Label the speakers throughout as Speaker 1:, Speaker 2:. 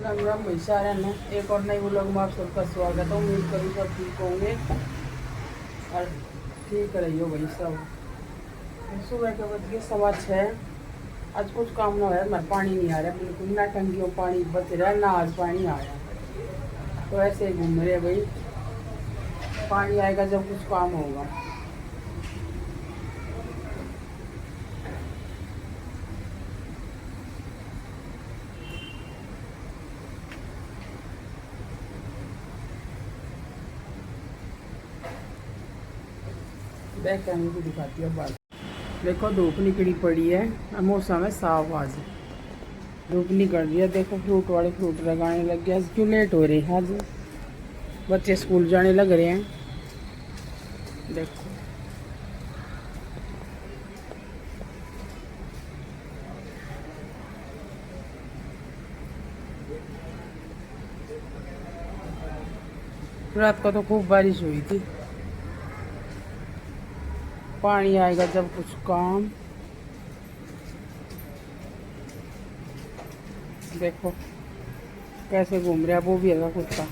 Speaker 1: राम राम भाई सारा ने एक और नई व्लॉग में आप सबका स्वागत है। उम्मीद करूँ सब ठीक होंगे और ठीक रहियो भाई सब। सुबह के बज गए 6:15। आज कुछ काम ना है, हमारा पानी नहीं आ रहा बिल्कुल, ना टंकियों पानी बच रहा है ना आज पानी आ रहा है। तो ऐसे ही घूम रहे भाई, पानी आएगा जब कुछ काम होगा। बैक कैमरे को दिखाती है बात। देखो धूप निकली पड़ी है, मौसम है साफ। आज धूप निकल रही है। देखो फ्रूट वाले फ्रूट लगाने लग गया। क्यों लेट हो रही है आज, बच्चे स्कूल जाने लग रहे हैं। देखो रात को तो खूब बारिश हुई थी। पानी आएगा जब कुछ काम। देखो कैसे घूम रहा है, वो भी है कुत्ता।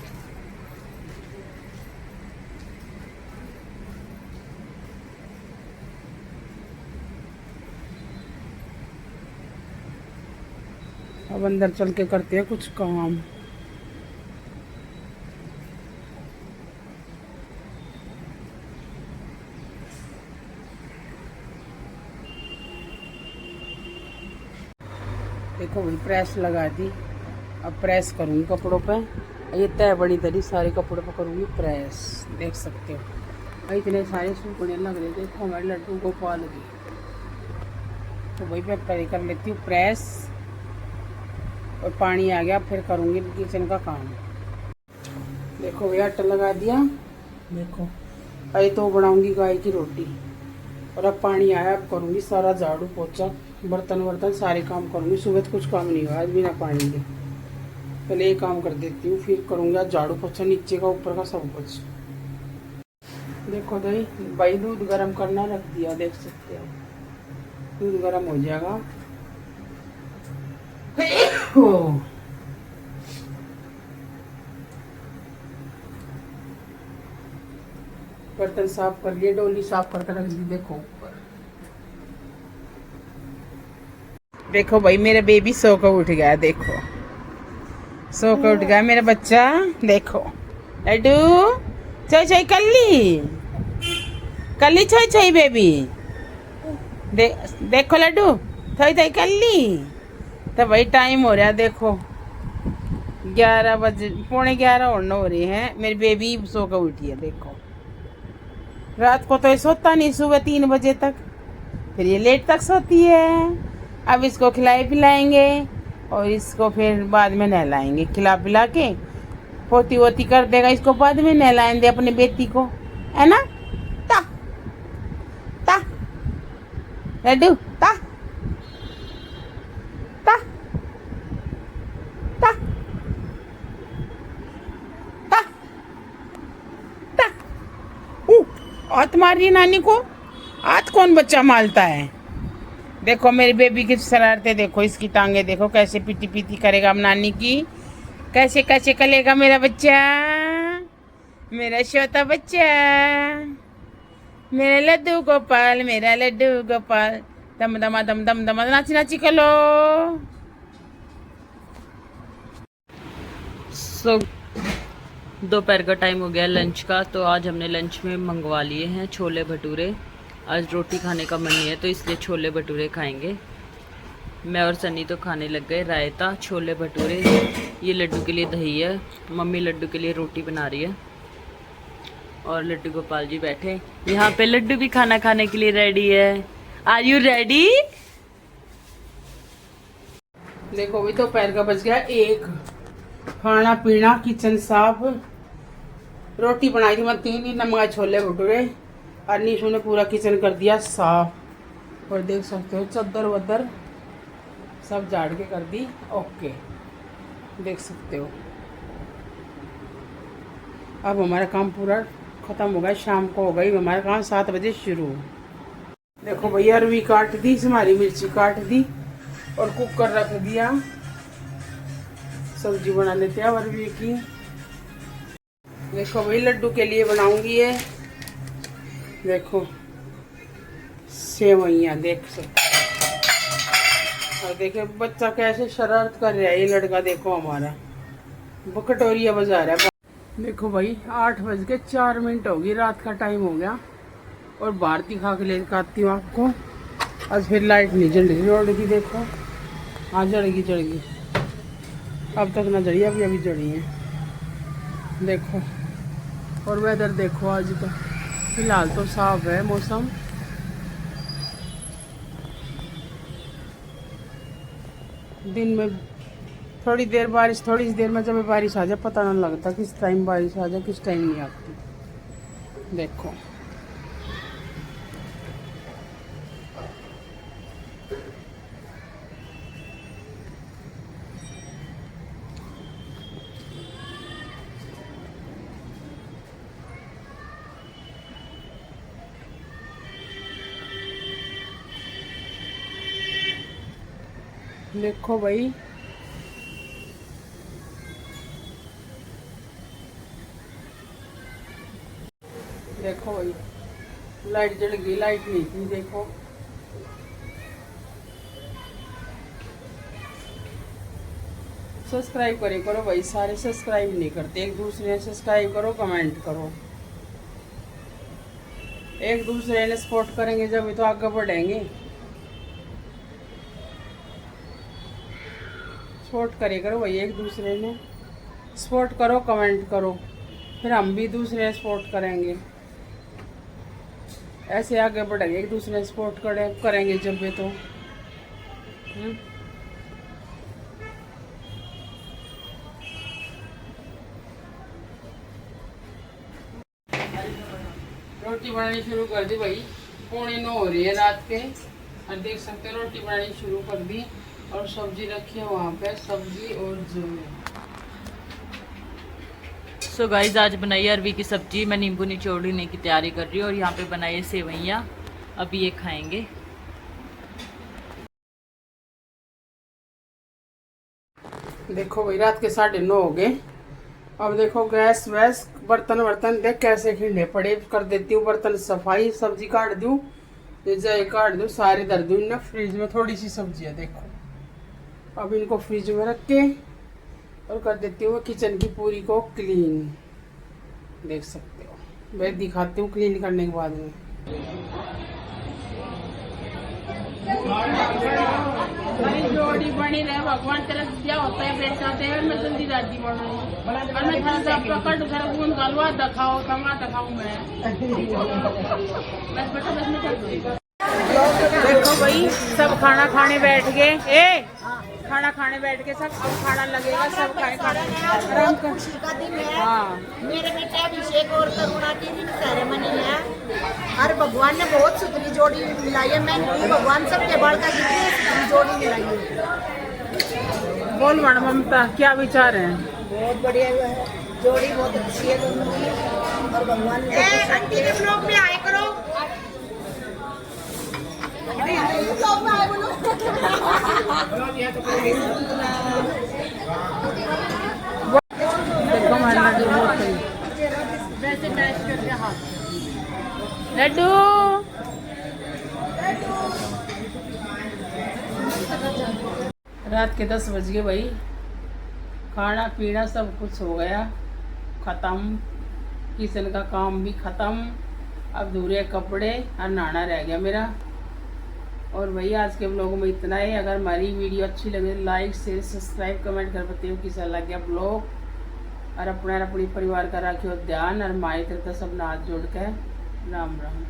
Speaker 1: अब अंदर चल के करते हैं कुछ काम। देखो भाई प्रेस लगा दी। अब प्रेस करूँगी कपड़ों पे। ये तय बड़ी तरी सारे कपड़ों पे करूँगी प्रेस। देख सकते हो भाई इतने सारे सूखने लग रहे। देखो हमारे लड्डू गोपाल की। तो भाई मैं पहले कर लेती हूँ प्रेस, और पानी आ गया फिर करूँगी किचन का काम। देखो भैया आटा लगा दिया। देखो अरे तो बनाऊँगी गाय की रोटी। और अब पानी आया, अब करूँगी सारा झाड़ू पोछा बर्तन वर्तन सारे काम करूँगी। सुबह तो कुछ काम नहीं हुआ आज बिना पानी के। पहले ये काम कर देती हूँ फिर करूँगी आज झाड़ू पोछा, नीचे का ऊपर का सब कुछ। देखो भाई दूध गर्म करना रख दिया, देख सकते हो दूध गर्म हो जाएगा। बर्तन साफ कर लिए, डोली साफ करके रख दी। देखो ऊपर देखो भाई मेरा बेबी सो कर उठ गया। देखो सो कर उठ गया मेरा बच्चा। देखो लड्डू छोई छोई कल्ली छोई छोई बेबी। देखो लड्डू छोई छोई कल्ली। तो भाई टाइम हो रहा देखो 11 बजे, 11:15 होने हो रहे हैं। मेरी बेबी सो कर उठी है। देखो रात को तो ये सोता नहीं, सुबह 3 बजे तक, फिर ये लेट तक सोती है। अब इसको खिलाए पिलाएंगे और इसको फिर बाद में नहलाएंगे। खिला पिला के पोती वोती कर देगा, इसको बाद में नहलाएंगे अपने बेटी को, है ना। ता ता लड्डू ता ता ता ता ता। हाथ मार रही है नानी को। हाथ कौन बच्चा मारता है। देखो मेरी बेबी की शरारतें देखो, इसकी टांगे देखो कैसे पीटी पीटी करेगा अब नानी की। कैसे कैसे करेगा मेरा बच्चा, मेरा छोटा बच्चा, मेरा लड्डू गोपाल, मेरा लड्डू गोपाल। दम दमा दम दम दम नाची नाची करो।
Speaker 2: सो दोपहर का टाइम हो गया लंच का। तो आज हमने लंच में मंगवा लिए हैं छोले भटूरे। आज रोटी खाने का मन नहीं है तो इसलिए छोले भटूरे खाएंगे। मैं और सनी तो खाने लग गए रायता छोले भटूरे। ये लड्डू के लिए दही है, मम्मी लड्डू के लिए रोटी बना रही है और लड्डू गोपाल जी बैठे यहाँ पे। लड्डू भी खाना खाने के लिए रेडी है। Are you ready?
Speaker 1: देखो भी तो पैर का बच गया 1। खाना पीना किचन साफ। रोटी बनाई थी मैं 3 ही, नमक छोले भटूरे, और नीशू ने पूरा किचन कर दिया साफ। और देख सकते हो चद्दर वद्दर सब झाड़ के कर दी ओके। देख सकते हो अब हमारा काम पूरा खत्म हो गया। शाम को हो गई हमारा काम 7 बजे शुरू। देखो भैया अरवी काट दी, हमारी मिर्ची काट दी और कुकर रख दिया। सब्जी बना लेते हैं अरबी की। देखो भाई लड्डू के लिए बनाऊंगी ये, देखो सेवइयाँ देख सकते हो। और देखो बच्चा कैसे शरारत कर रहा है, ये लड़का देखो हमारा कटोरिया बजा रहा है। देखो भाई 8:04 हो गई, रात का टाइम हो गया और बाहर दिखा के लेकर आती हूँ आपको। आज फिर लाइट नहीं जल रही रोड की, देखो हाँ जड़गी अब तक ना जड़ी, अभी जड़ी है देखो। और वेदर देखो आज तो फिलहाल तो साफ है मौसम। दिन में थोड़ी देर बारिश, थोड़ी सी देर में जब बारिश आ जाए पता ना लगता किस टाइम बारिश आ जाए किस टाइम नहीं आती। देखो देखो भाई देखो भाई लाइट जल गई, लाइट नहीं थी देखो। सब्सक्राइब करे करो भाई, सारे सब्सक्राइब नहीं करते। एक दूसरे ने सब्सक्राइब करो, कमेंट करो, एक दूसरे ने सपोर्ट करेंगे जब तो आगे बढ़ेंगे। सपोर्ट करे करो भाई, एक दूसरे ने सपोर्ट करो, कमेंट करो, फिर हम भी दूसरे सपोर्ट करेंगे, ऐसे आगे बढ़ेंगे। एक दूसरे सपोर्ट करेंगे जब भी तो रोटी बनानी शुरू कर दी भाई, 8:45 हो रही है रात के और देख सकते हो रोटी बनानी शुरू कर दी। और सब्जी रखी है वहाँ पे, सब्जी और
Speaker 2: सो गाइज आज बनाई है अरबी की सब्जी, मैं नींबू निचोड़ने की तैयारी कर रही हूँ और यहाँ पे बनाई है सेवइयाँ, अभी ये खाएंगे।
Speaker 1: देखो भाई रात के 9:30 हो गए। अब देखो गैस वैस बर्तन देख कैसे खिंडे पड़े, कर देती हूँ बर्तन सफाई, सब्जी काट दूँ जाए काट दूँ, सारी धर दूँ ना फ्रिज में। थोड़ी सी सब्जी है देखो, अब इनको फ्रिज में रख के और कर देती हूँ किचन की पूरी को क्लीन। देख सकते हो मैं दिखाती हूँ क्लीन करने के बाद में। जोड़ी बनी रहे भगवान तेरा दिया होता है पेट का तेल में जल्दी दादी बनाऊँ और मैं थोड़ा पकड़ घर गूंद गलवा दिखाओ टमाटर खाऊँ मैं बस बेटा बस में चल। देखो भाई सब खाना खाने बैठ गए, खाना खाने बैठ के सब अब खाना लगेगा, सब खाए खाना। हाँ
Speaker 3: मेरे बेटे अभिषेक और करुणा की सेरेमनी है और भगवान ने बहुत सुथरी जोड़ी मिलाई है। मैं भगवान सबके बड़का की जोड़ी मिलाई है।
Speaker 1: बोल मैडम ममता क्या विचार है?
Speaker 3: बहुत बढ़िया है जोड़ी, बहुत अच्छी है दोनों की और भगवान ने आंटी के ब्लॉग में आए करो।
Speaker 1: लड्डू रात के 10 बज गए भाई, खाना पीना सब कुछ हो गया ख़त्म, किचन का काम भी ख़त्म, अब धुले कपड़े और नहाना रह गया मेरा। और भाई आज के ब्लॉग में इतना ही। अगर हमारी वीडियो अच्छी लगे लाइक शेयर सब्सक्राइब कमेंट कर पाते हो कैसा लग गया ब्लॉग। और अपने परिवार का रखियो ध्यान और माई तरफ सब हाथ जोड़ के राम राम।